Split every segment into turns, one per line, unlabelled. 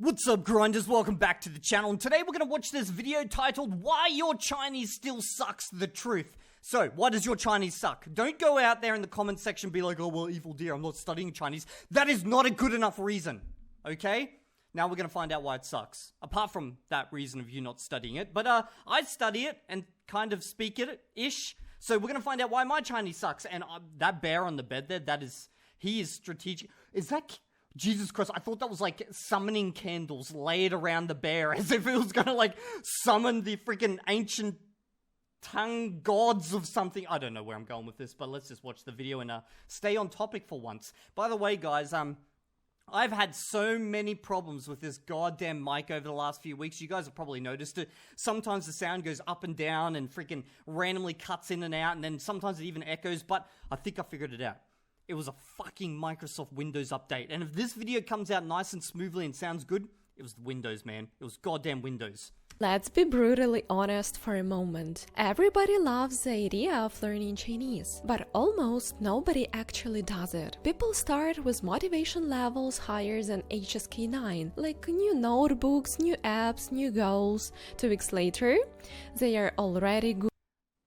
What's up, grinders? Welcome back to the channel, and today we're going to watch this video titled Why Your Chinese Still Sucks, the Truth. So, why does your Chinese suck? Don't go out there in the comment section and be like, oh, well, Evildea, I'm not studying Chinese. That is not a good enough reason, okay? Now we're going to find out why it sucks, apart from that reason of you not studying it. But I study it and kind of speak it-ish, so we're going to find out why my Chinese sucks. And that bear on the bed there, he is strategic. Is that... Jesus Christ, I thought that was like summoning candles laid around the bear as if it was gonna like summon the freaking ancient tongue gods of something. I don't know where I'm going with this, but let's just watch the video and stay on topic for once. By the way, guys, I've had so many problems with this goddamn mic over the last few weeks. You guys have probably noticed it. Sometimes the sound goes up and down and freaking randomly cuts in and out, and then sometimes it even echoes, but I think I figured it out. It was a fucking Microsoft Windows update. And if this video comes out nice and smoothly and sounds good, it was Windows, man. It was goddamn Windows.
Let's be brutally honest for a moment. Everybody loves the idea of learning Chinese, but almost nobody actually does it. People start with motivation levels higher than HSK 9, like new notebooks, new apps, new goals. 2 weeks later, they are already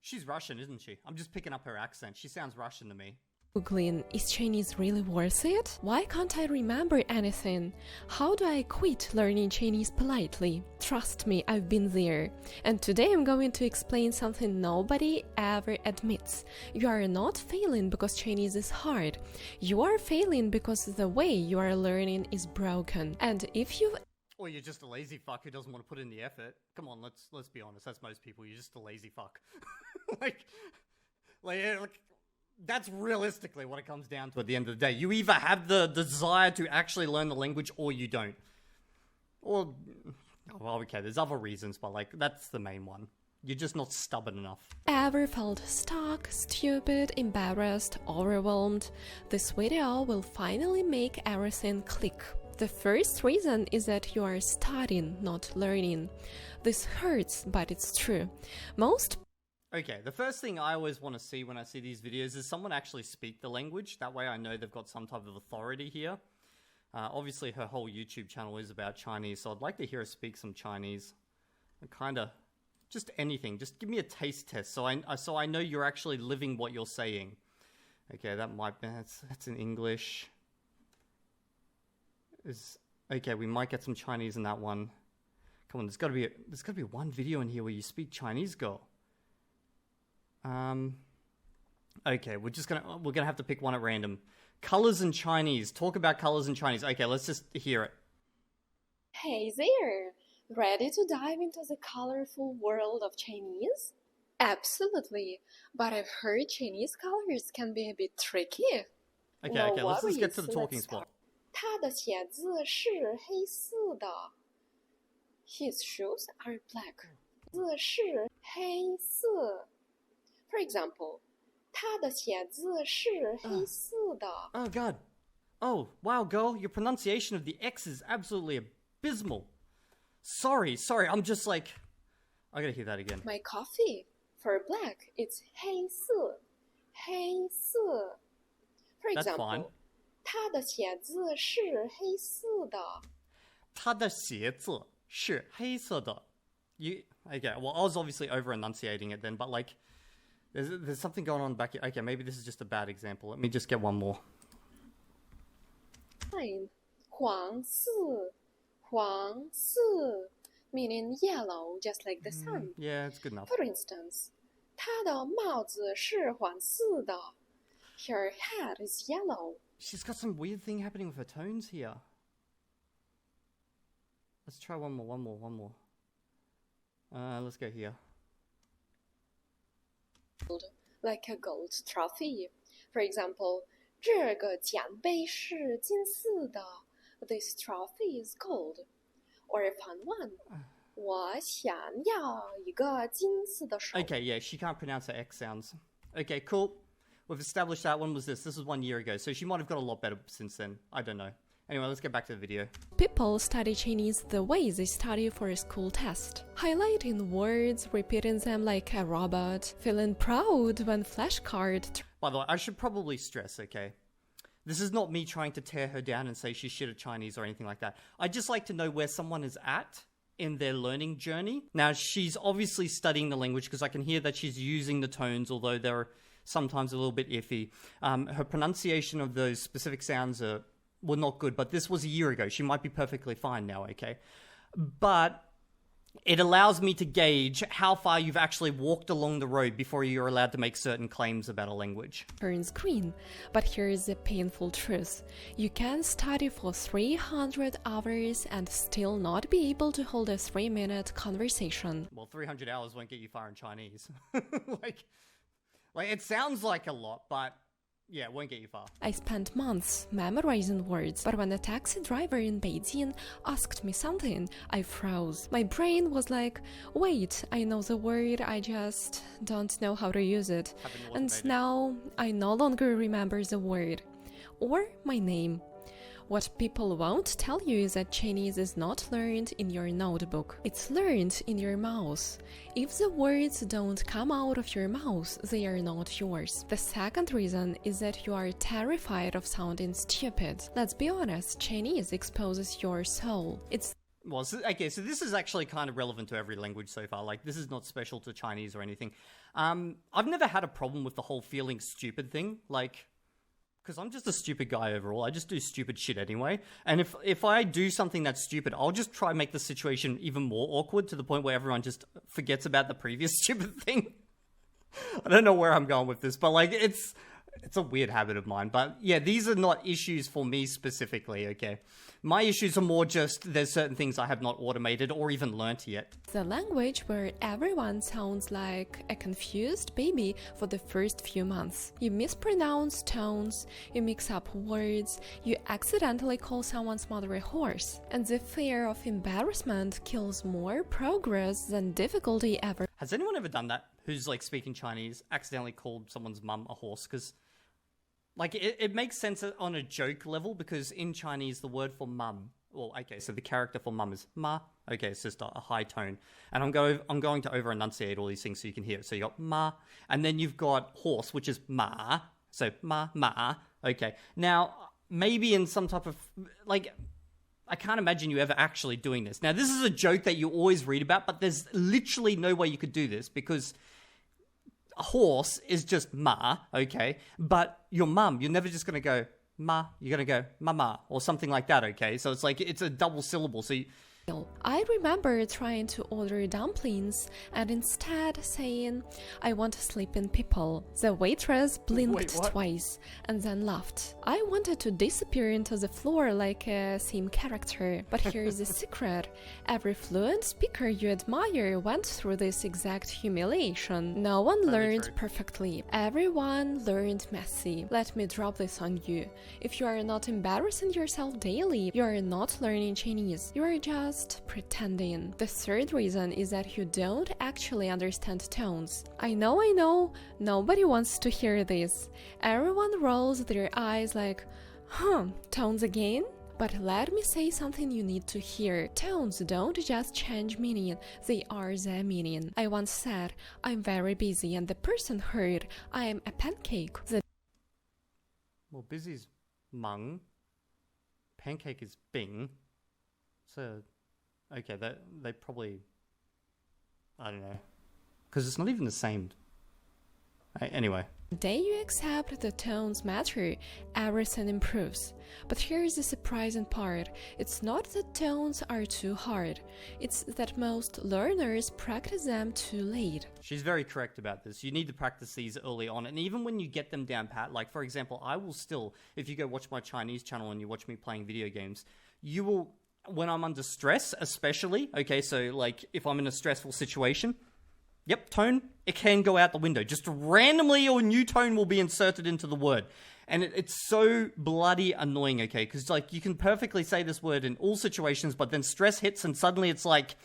She's Russian, isn't she? I'm just picking up her accent. She sounds Russian to me.
Googling, is Chinese really worth it? Why can't I remember anything? How do I quit learning Chinese politely? Trust me, I've been there. And today I'm going to explain something nobody ever admits. You are not failing because Chinese is hard. You are failing because the way you are learning is broken. And if you...
Or you're just a lazy fuck who doesn't want to put in the effort. Come on, let's be honest. That's most people. You're just a lazy fuck. like that's realistically what it comes down to at the end of the day. You either have the desire to actually learn the language or you don't. Or, well, okay, there's other reasons, but like, that's the main one. You're just not stubborn enough.
Ever felt stuck, stupid, embarrassed, overwhelmed? This video will finally make everything click. The first reason is that you are studying, not learning. This hurts, but it's true.
Okay, the first thing I always want to see when I see these videos is someone actually speak the language. That way I know they've got some type of authority here. Obviously her whole YouTube channel is about Chinese, so I'd like to hear her speak some Chinese. Just anything. Just give me a taste test so I know you're actually living what you're saying. Okay, that's in English. Okay, we might get some Chinese in that one. Come on, there's gotta be one video in here where you speak Chinese, girl. Okay, we're gonna have to pick one at random. Colors in Chinese. Talk about colors in Chinese. Okay, let's just hear it.
Hey there! Ready to dive into the colorful world of Chinese? Absolutely, but I've heard Chinese colors can be a bit tricky.
Okay, let's just get to the talking spot.
他的鞋子是黑色的. His shoes are black. 字是黑色. For example, 他的鞋子是黑色的.
Oh god. Oh, wow, girl, your pronunciation of the X is absolutely abysmal. Sorry, I'm just like... I gotta hear that again.
My coffee. For black, it's 黑色. 黑色. For example,
that's fine.
他的鞋子是黑色的.
他的鞋子是黑色的. Okay, well, I was obviously over-enunciating it then, but like... There's something going on back here. Okay, maybe this is just a bad example. Let me just get one more.
Fine. 黄色. 黄色. Meaning yellow, just like the sun.
Yeah, it's good enough.
For instance, 她的帽子是黄色的. Her hat is yellow.
She's got some weird thing happening with her tones here. Let's try one more. Let's go here.
Like a gold trophy. For example, 这个奖杯是金色的. This trophy is gold. Or a fun one. 我想要一个金色的手.
Okay, yeah, she can't pronounce her X sounds. Okay, cool. We've established that one was this. This was 1 year ago, so she might have got a lot better since then. I don't know. Anyway, let's get back to the video. People
study Chinese the way they study for a school test. Highlighting words, repeating them like a robot, feeling proud when flashcard...
By the way, I should probably stress, okay? This is not me trying to tear her down and say she's shit at Chinese or anything like that. I just like to know where someone is at in their learning journey. Now, she's obviously studying the language because I can hear that she's using the tones, although they're sometimes a little bit iffy. Her pronunciation of those specific sounds were not good, but this was a year ago. She might be perfectly fine now, okay? But it allows me to gauge how far you've actually walked along the road before you're allowed to make certain claims about a language.
Turns green. But here is the painful truth. You can study for 300 hours and still not be able to hold a 3-minute conversation.
Well, 300 hours won't get you far in Chinese. like it sounds like a lot, but yeah, it won't get you far.
I spent months memorizing words, but when a taxi driver in Beijing asked me something, I froze. My brain was like, wait, I know the word, I just don't know how to use it. And now I no longer remember the word. Or my name. What people won't tell you is that Chinese is not learned in your notebook. It's learned in your mouth. If the words don't come out of your mouth, they are not yours. The second reason is that you are terrified of sounding stupid. Let's be honest, Chinese exposes your soul.
Well, so this is actually kind of relevant to every language so far. Like, this is not special to Chinese or anything. I've never had a problem with the whole feeling stupid thing. Like, because I'm just a stupid guy overall. I just do stupid shit anyway. And if I do something that's stupid, I'll just try and make the situation even more awkward to the point where everyone just forgets about the previous stupid thing. I don't know where I'm going with this, but like it's a weird habit of mine. But yeah, these are not issues for me specifically, okay? My issues are more just there's certain things I have not automated or even learnt yet.
The language where everyone sounds like a confused baby for the first few months. You mispronounce tones, you mix up words, you accidentally call someone's mother a horse. And the fear of embarrassment kills more progress than difficulty ever.
Has anyone ever done that? Who's like speaking Chinese, accidentally called someone's mum a horse? Because like, it makes sense on a joke level, because in Chinese, the word for mum, well, okay, so the character for mum is ma. Okay, it's just a high tone. And I'm going to over-enunciate all these things so you can hear it. So you got ma, and then you've got horse, which is ma. So ma. Okay. Now, maybe in some type of, like, I can't imagine you ever actually doing this. Now, this is a joke that you always read about, but there's literally no way you could do this, because a horse is just ma, okay? But your mum, you're never just going to go ma, you're going to go mama or something like that, okay? So it's like, it's a double syllable. So
I remember trying to order dumplings and instead saying, I want to sleep in people. The waitress blinked twice and then laughed. I wanted to disappear into the floor like a theme character. But here's the secret. Every fluent speaker you admire went through this exact humiliation. No one learned perfectly. Everyone learned messy. Let me drop this on you. If you are not embarrassing yourself daily, you are not learning Chinese. You are just pretending. The third reason is that you don't actually understand tones. I know, nobody wants to hear this. Everyone rolls their eyes like, tones again? But let me say something you need to hear. Tones don't just change meaning, they are the meaning. I once said, I'm very busy, and the person heard, I am a pancake.
Well, busy is mung, pancake is bing, so okay, they probably, I don't know, because it's not even the same. Anyway.
The day you accept the tones matter, everything improves. But here's the surprising part. It's not that tones are too hard. It's that most learners practice them too late.
She's very correct about this. You need to practice these early on. And even when you get them down pat, like for example, I will still, if you go watch my Chinese channel and you watch me playing video games, you will, when I'm under stress especially, okay, so like if I'm in a stressful situation, yep, tone, it can go out the window. Just randomly a new tone will be inserted into the word. And it's so bloody annoying, okay? Because like you can perfectly say this word in all situations, but then stress hits and suddenly it's like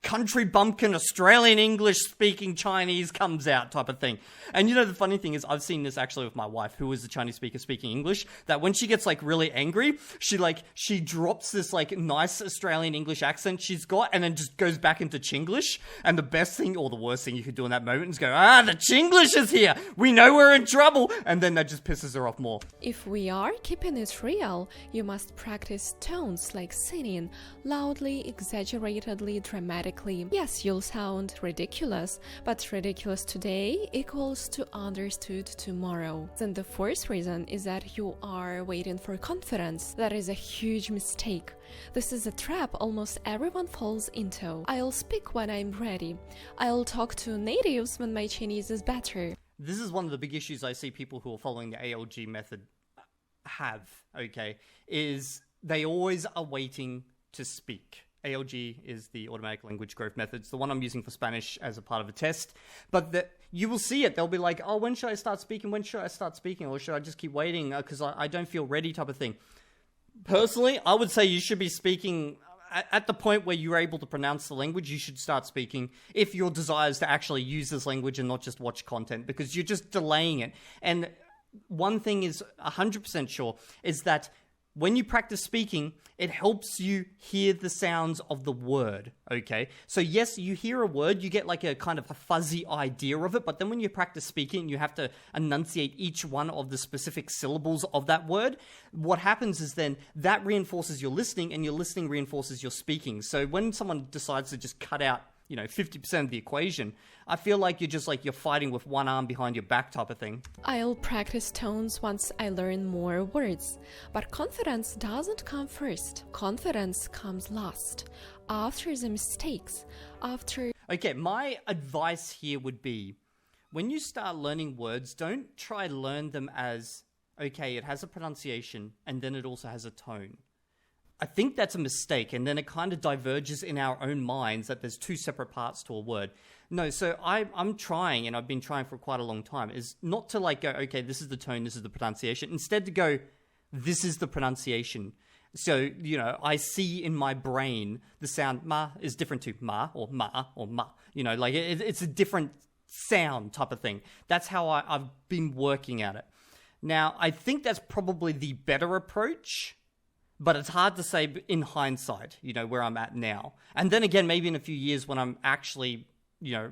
country bumpkin, Australian English speaking Chinese comes out type of thing. And you know, the funny thing is, I've seen this actually with my wife, who is a Chinese speaker speaking English, that when she gets like really angry, she drops this like nice Australian English accent she's got and then just goes back into Chinglish. And the best thing or the worst thing you could do in that moment is go, the Chinglish is here. We know we're in trouble. And then that just pisses her off more.
If we are keeping it real, you must practice tones like singing, loudly, exaggeratedly, dramatically. Yes, you'll sound ridiculous, but ridiculous today equals to understood tomorrow. Then the fourth reason is that you are waiting for confidence. That is a huge mistake. This is a trap almost everyone falls into. I'll speak when I'm ready. I'll talk to natives when my Chinese is better.
This is one of the big issues I see people who are following the ALG method have, okay, is they always are waiting to speak. ALG is the automatic language growth method. It's the one I'm using for Spanish as a part of a test. But you will see it. They'll be like, oh, when should I start speaking? When should I start speaking? Or should I just keep waiting because I don't feel ready type of thing. Personally, I would say you should be speaking at the point where you're able to pronounce the language. You should start speaking if your desire is to actually use this language and not just watch content, because you're just delaying it. And one thing is 100% sure is that when you practice speaking, it helps you hear the sounds of the word, okay? So yes, you hear a word, you get like a kind of a fuzzy idea of it, but then when you practice speaking, you have to enunciate each one of the specific syllables of that word. What happens is then that reinforces your listening, and your listening reinforces your speaking. So when someone decides to just cut out 50% of the equation, I feel like you're fighting with one arm behind your back type of thing.
I'll practice tones once I learn more words. But confidence doesn't come first. Confidence comes last. After the mistakes. Okay,
my advice here would be, when you start learning words, don't try to learn them as, okay, it has a pronunciation and then it also has a tone. I think that's a mistake, and then it kind of diverges in our own minds that there's two separate parts to a word. No, so I'm trying, and I've been trying for quite a long time, is not to like go, okay, this is the tone, this is the pronunciation. Instead to go, this is the pronunciation. So, I see in my brain the sound ma is different to ma or ma or ma. Like it's a different sound type of thing. That's how I've been working at it. Now, I think that's probably the better approach. But it's hard to say in hindsight, where I'm at now. And then again, maybe in a few years when I'm actually,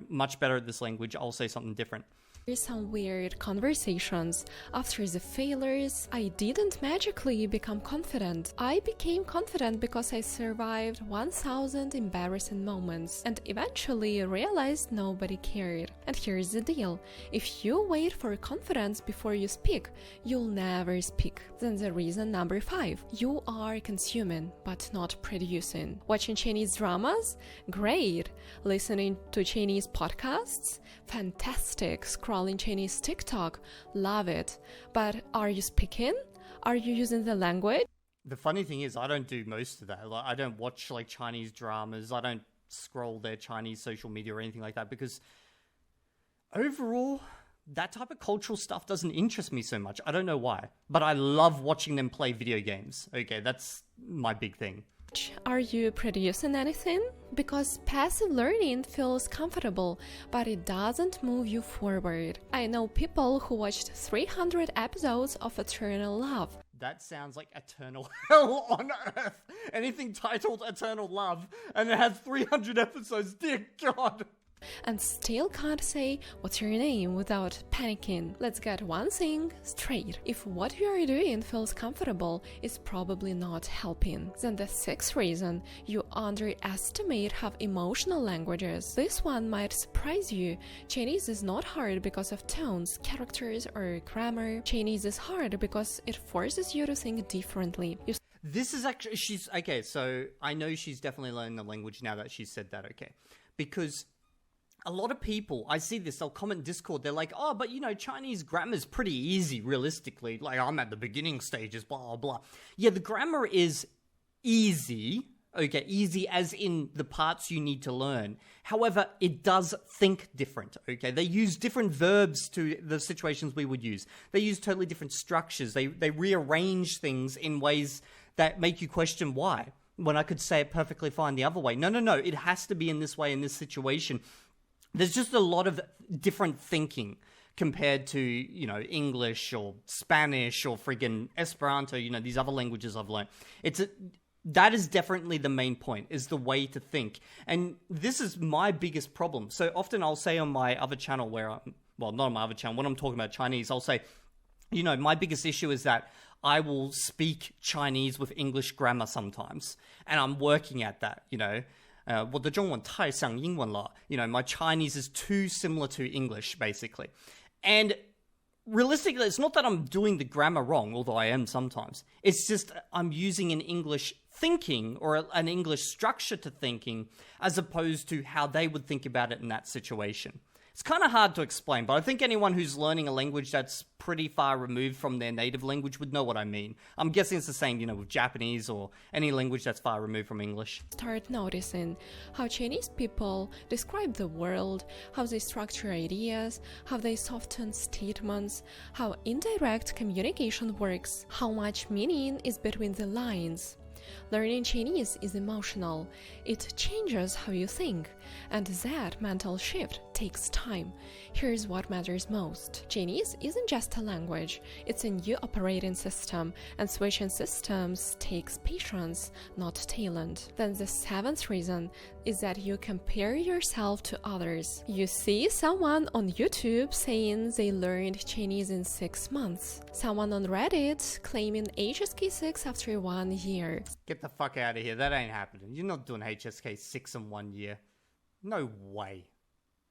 much better at this language, I'll say something different.
Some weird conversations. After the failures, I didn't magically become confident. I became confident because I survived 1,000 embarrassing moments and eventually realized nobody cared. And here's the deal. If you wait for confidence before you speak, you'll never speak. Then the reason number 5. You are consuming, but not producing. Watching Chinese dramas? Great. Listening to Chinese podcasts? Fantastic. Scrolling Chinese TikTok? Love it. But are you speaking? Are you using the language?
The funny thing is, I don't do most of that. Like, I don't watch like Chinese dramas. I don't scroll their Chinese social media or anything like that, because overall, that type of cultural stuff doesn't interest me so much. I don't know why, but I love watching them play video games. Okay, that's my big thing.
Are you producing anything? Because passive learning feels comfortable, but it doesn't move you forward. I know people who watched 300 episodes of Eternal Love.
That sounds like eternal hell on earth. Anything titled Eternal Love and it has 300 episodes, dear God.
And still can't say what's your name without panicking. Let's get one thing straight. If what you are doing feels comfortable, it's probably not helping. Then the 6th reason, you underestimate how emotional languages. This one might surprise you. Chinese is not hard because of tones, characters, or grammar. Chinese is hard because it forces you to think differently.
This is actually, okay, so I know she's definitely learning the language now that she's said that, okay. Because a lot of people, I see this, they'll comment in Discord, they're like, oh, but Chinese grammar's pretty easy, realistically. Like, I'm at the beginning stages, blah, blah, blah. Yeah, the grammar is easy, okay, easy as in the parts you need to learn. However, it does think different, okay? They use different verbs to the situations we would use. They use totally different structures. They rearrange things in ways that make you question why. when I could say it perfectly fine the other way. No, it has to be in this way in this situation. There's just a lot of different thinking compared to, English or Spanish or friggin' Esperanto, these other languages I've learned. That is definitely the main point, is the way to think. And this is my biggest problem. So often I'll say on my other channel not on my other channel, when I'm talking about Chinese, I'll say, my biggest issue is that I will speak Chinese with English grammar sometimes. And I'm working at that, 我的中文太像英文了. My Chinese is too similar to English, basically. And realistically, it's not that I'm doing the grammar wrong, although I am sometimes. It's just I'm using an English thinking or an English structure to thinking as opposed to how they would think about it in that situation. It's kind of hard to explain, but I think anyone who's learning a language that's pretty far removed from their native language would know what I mean. I'm guessing it's the same, with Japanese or any language that's far removed from English.
Start noticing how Chinese people describe the world, how they structure ideas, how they soften statements, how indirect communication works, how much meaning is between the lines. Learning Chinese is emotional. It changes how you think, and that mental shift takes time. Here's what matters most. Chinese isn't just a language, it's a new operating system, and switching systems takes patience, not talent. Then the seventh reason is that you compare yourself to others. You see someone on YouTube saying they learned Chinese in 6 months. Someone on Reddit claiming HSK 6 after 1 year.
Get the fuck out of here. That ain't happening. You're not doing HSK 6 in 1 year. No way.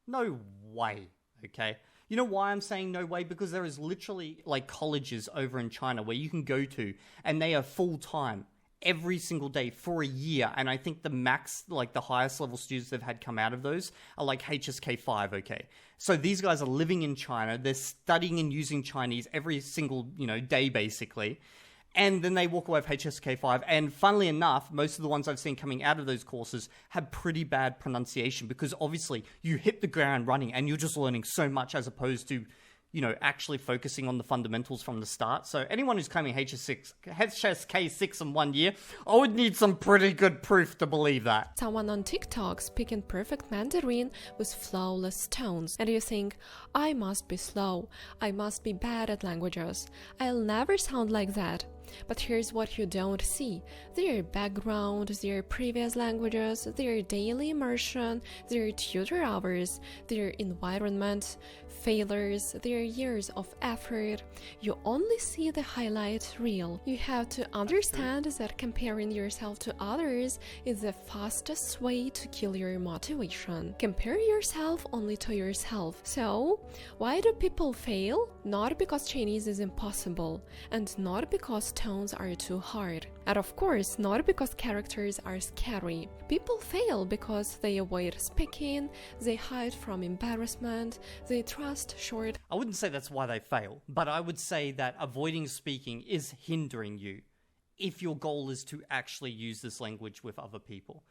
No way. Okay? You know why I'm saying no way? Because there is literally colleges over in China where you can go to and they are full-time every single day for a year. And I think the max, the highest level students they've had come out of those are HSK 5, okay? So these guys are living in China. They're studying and using Chinese every single, day basically. And then they walk away with HSK 5. And funnily enough, most of the ones I've seen coming out of those courses have pretty bad pronunciation because obviously you hit the ground running and you're just learning so much as opposed to, actually focusing on the fundamentals from the start. So anyone who's claiming HSK 6 in 1 year, I would need some pretty good proof to believe that.
Someone on TikTok speaking perfect Mandarin with flawless tones, and you think, I must be slow, I must be bad at languages, I'll never sound like that. But here's what you don't see. Their background, their previous languages, their daily immersion, their tutor hours, their environment, failures, their years of effort. You only see the highlight reel. You have to understand that comparing yourself to others is the fastest way to kill your motivation. Compare yourself only to yourself. So, why do people fail? Not because Chinese is impossible, and not because tones are too hard. And of course, not because characters are scary. People fail because they avoid speaking, they hide from embarrassment, they trust short.
I wouldn't say that's why they fail, but I would say that avoiding speaking is hindering you if your goal is to actually use this language with other people.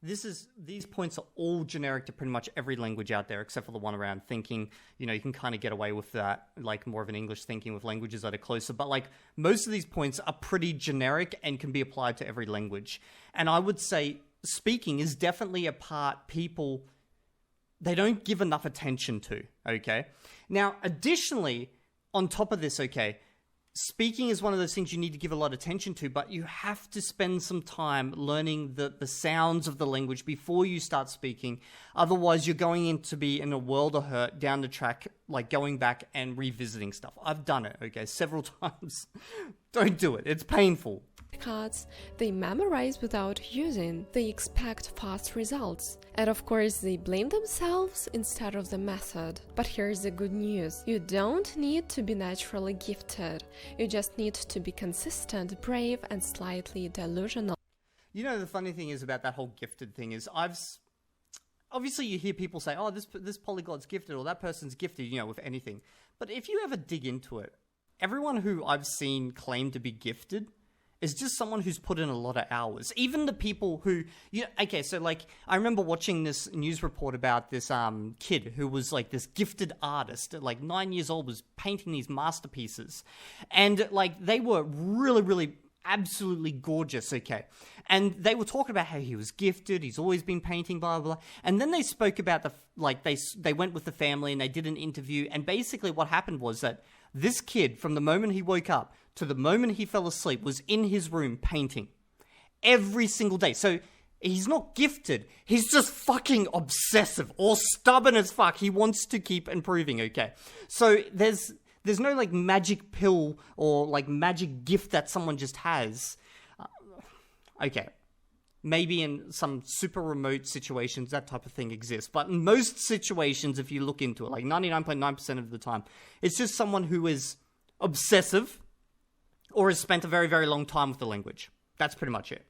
These points are all generic to pretty much every language out there except for the one around thinking. You can kind of get away with that, more of an English thinking with languages that are closer. But most of these points are pretty generic and can be applied to every language. And I would say speaking is definitely a part they don't give enough attention to, okay? Now, additionally, on top of this, okay, speaking is one of those things you need to give a lot of attention to, but you have to spend some time learning the sounds of the language before you start speaking. Otherwise, you're going to be in a world of hurt down the track, going back and revisiting stuff. I've done it, okay, several times. Don't do it. It's painful.
Because they memorize without using. They expect fast results. And of course, they blame themselves instead of the method. But here's the good news. You don't need to be naturally gifted. You just need to be consistent, brave, and slightly delusional.
The funny thing is about that whole gifted thing is obviously you hear people say, oh, this polyglot's gifted or that person's gifted, with anything. But if you ever dig into it, everyone who I've seen claim to be gifted is just someone who's put in a lot of hours. Even the people who, okay, so I remember watching this news report about this kid who was this gifted artist, 9 years old, was painting these masterpieces. And they were really, really absolutely gorgeous, okay? And they were talking about how he was gifted, he's always been painting, blah, blah, blah. And then they spoke about they went with the family and they did an interview, and basically what happened was that this kid, from the moment he woke up to the moment he fell asleep, was in his room painting. Every single day. So he's not gifted. He's just fucking obsessive or stubborn as fuck. He wants to keep improving, okay? So there's no like magic pill or like magic gift that someone just has. Okay. Maybe in some super remote situations, that type of thing exists. But in most situations, if you look into it, like 99.9% of the time, it's just someone who is obsessive or has spent a very, very long time with the language. That's pretty much it.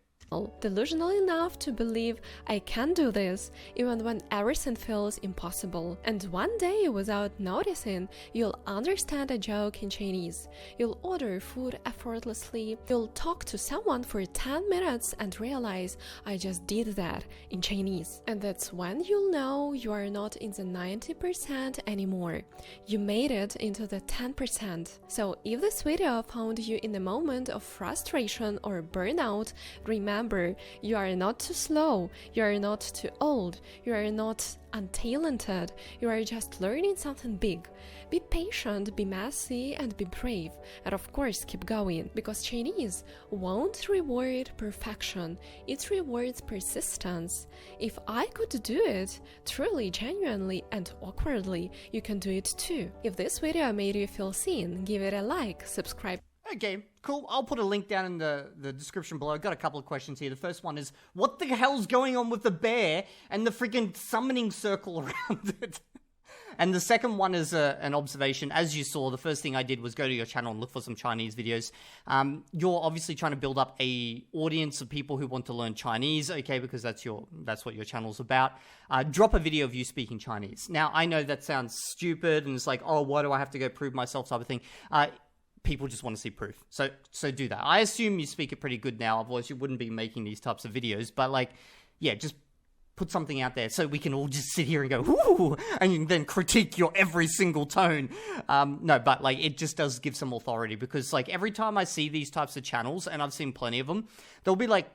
Delusional enough to believe I can do this even when everything feels impossible. And one day, without noticing, you'll understand a joke in Chinese. You'll order food effortlessly. You'll talk to someone for 10 minutes and realize I just did that in Chinese. And that's when you'll know you are not in the 90% anymore. You made it into the 10%. So if this video found you in a moment of frustration or burnout, remember, you are not too slow, you are not too old, you are not untalented, you are just learning something big. Be patient, be messy, and be brave. And of course, keep going, because Chinese won't reward perfection, it rewards persistence. If I could do it truly, genuinely, and awkwardly, you can do it too. If this video made you feel seen, give it a like, subscribe.
Okay, cool. I'll put a link down in the description below. I've got a couple of questions here. The first one is, what the hell's going on with the bear and the freaking summoning circle around it? And the second one is an observation. As you saw, the first thing I did was go to your channel and look for some Chinese videos. You're obviously trying to build up a audience of people who want to learn Chinese, okay, because that's what your channel's about. Drop a video of you speaking Chinese. Now, I know that sounds stupid, and it's like, oh, why do I have to go prove myself type of thing? People just want to see proof. So do that. I assume you speak it pretty good now, otherwise you wouldn't be making these types of videos. But like, yeah, just put something out there so we can all just sit here and go, whoo, and then critique your every single tone. No, but like, it just does give some authority, because like every time I see these types of channels, and I've seen plenty of them, there'll be like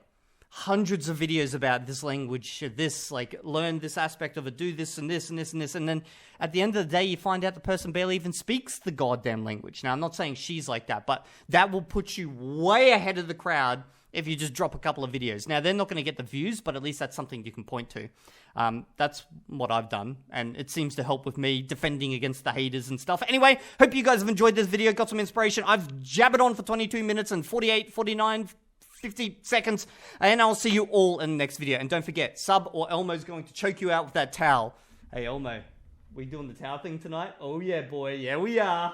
hundreds of videos about this language, this, like, learn this aspect of it, do this and this and this and this, and then at the end of the day, you find out the person barely even speaks the goddamn language. Now, I'm not saying she's like that, but that will put you way ahead of the crowd if you just drop a couple of videos. Now, they're not going to get the views, but at least that's something you can point to. That's what I've done, and it seems to help with me defending against the haters and stuff. Anyway, hope you guys have enjoyed this video, got some inspiration. I've jabbered on for 22 minutes and 48, 49, 50 seconds, and I'll see you all in the next video. And don't forget, sub or Elmo's going to choke you out with that towel. Hey, Elmo, we doing the towel thing tonight? Oh yeah, boy. Yeah, we are.